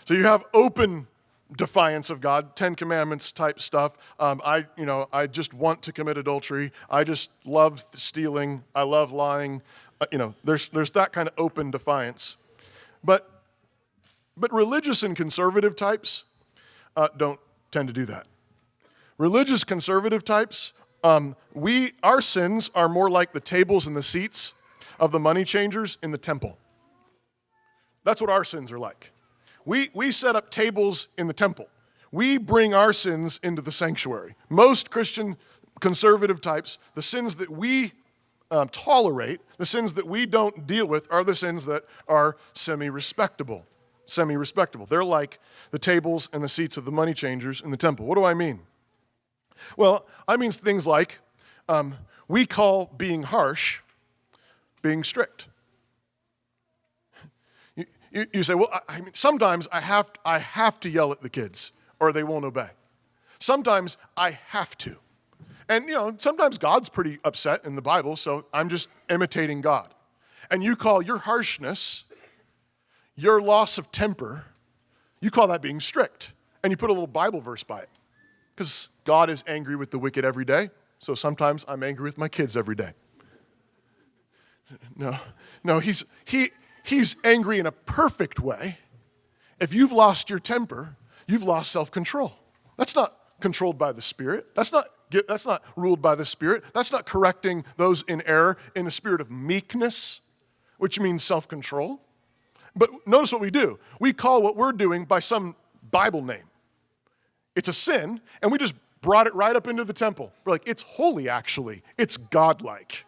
So you have open defiance of God, 10 Commandments type stuff. I just want to commit adultery. I just love stealing. I love lying. There's that kind of open defiance. But religious and conservative types don't tend to do that. Religious conservative types, our sins are more like the tables and the seats of the money changers in the temple. That's what our sins are like. We set up tables in the temple. We bring our sins into the sanctuary. Most Christian conservative types, the sins that we tolerate, the sins that we don't deal with, are the sins that are semi-respectable. They're like the tables and the seats of the money changers in the temple. What do I mean? Well, I mean things like we call being harsh being strict. You say, well, sometimes I have to yell at the kids or they won't obey. Sometimes I have to. And, sometimes God's pretty upset in the Bible, so I'm just imitating God. And you call your harshness, your loss of temper, you call that being strict. And you put a little Bible verse by it. Because God is angry with the wicked every day, so sometimes I'm angry with my kids every day. No, he's angry in a perfect way. If you've lost your temper, you've lost self-control. That's not controlled by the Spirit. That's not ruled by the Spirit. That's not correcting those in error in the spirit of meekness, which means self-control. But notice what we do. We call what we're doing by some Bible name. It's a sin, and we just brought it right up into the temple. We're like, it's holy, actually. It's godlike.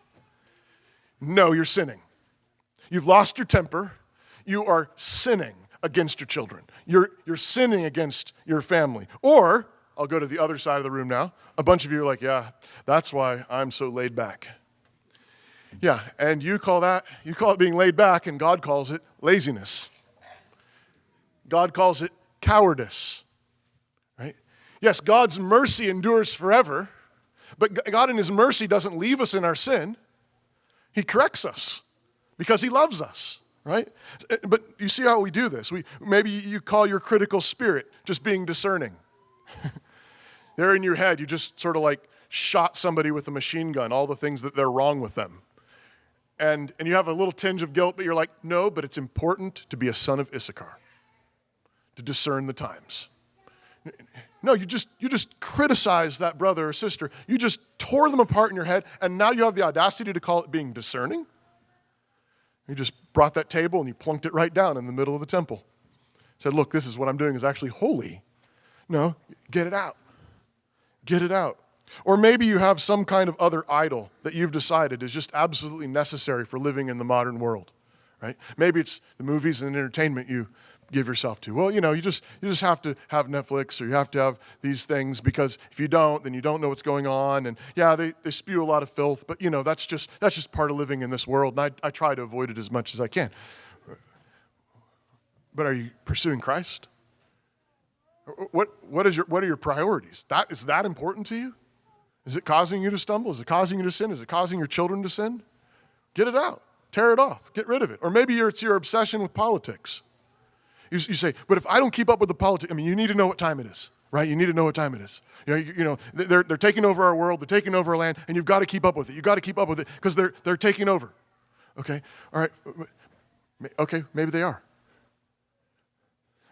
No, you're sinning. You've lost your temper. You are sinning against your children. You're sinning against your family. Or, I'll go to the other side of the room now. A bunch of you are like, yeah, that's why I'm so laid back. Yeah, and you call it being laid back, and God calls it laziness. God calls it cowardice. Right? Yes, God's mercy endures forever, but God in his mercy doesn't leave us in our sin. He corrects us because he loves us, right? But you see how we do this. Maybe you call your critical spirit just being discerning. There in your head, you just sort of like shot somebody with a machine gun, all the things that they're wrong with them. And you have a little tinge of guilt, but you're like, no, but it's important to be a son of Issachar, to discern the times. No, you just criticize that brother or sister. You just tore them apart in your head, and now you have the audacity to call it being discerning? You just brought that table and you plunked it right down in the middle of the temple. Said, look, this is what I'm doing is actually holy. No, get it out. Get it out. Or maybe you have some kind of other idol that you've decided is just absolutely necessary for living in the modern world, right? Maybe it's the movies and entertainment you give yourself to. Well, you just have to have Netflix or you have to have these things because if you don't, then you don't know what's going on. And yeah, they spew a lot of filth, but that's just part of living in this world. And I try to avoid it as much as I can. But are you pursuing Christ? What are your priorities? Is that important to you? Is it causing you to stumble? Is it causing you to sin? Is it causing your children to sin? Get it out. Tear it off. Get rid of it. Or maybe it's your obsession with politics. You say, but if I don't keep up with the politics, you need to know what time it is, right? You need to know what time it is. They're taking over our world. They're taking over our land, and you've got to keep up with it. You've got to keep up with it because they're taking over. Okay? All right. Okay, maybe they are.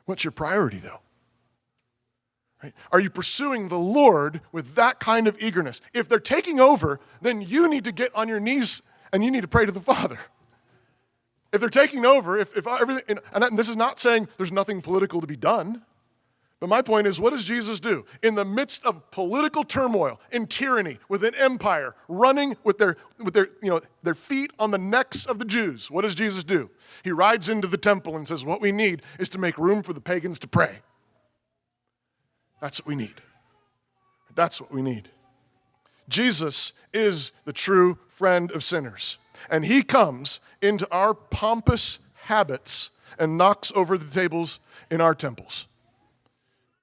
What's your priority, though? Right? Are you pursuing the Lord with that kind of eagerness? If they're taking over, then you need to get on your knees and you need to pray to the Father. If they're taking over, if everything, and this is not saying there's nothing political to be done, but my point is, what does Jesus do? In the midst of political turmoil, in tyranny, with an empire, running with their feet on the necks of the Jews, what does Jesus do? He rides into the temple and says, what we need is to make room for the pagans to pray. That's what we need. That's what we need. Jesus is the true friend of sinners. And he comes into our pompous habits and knocks over the tables in our temples.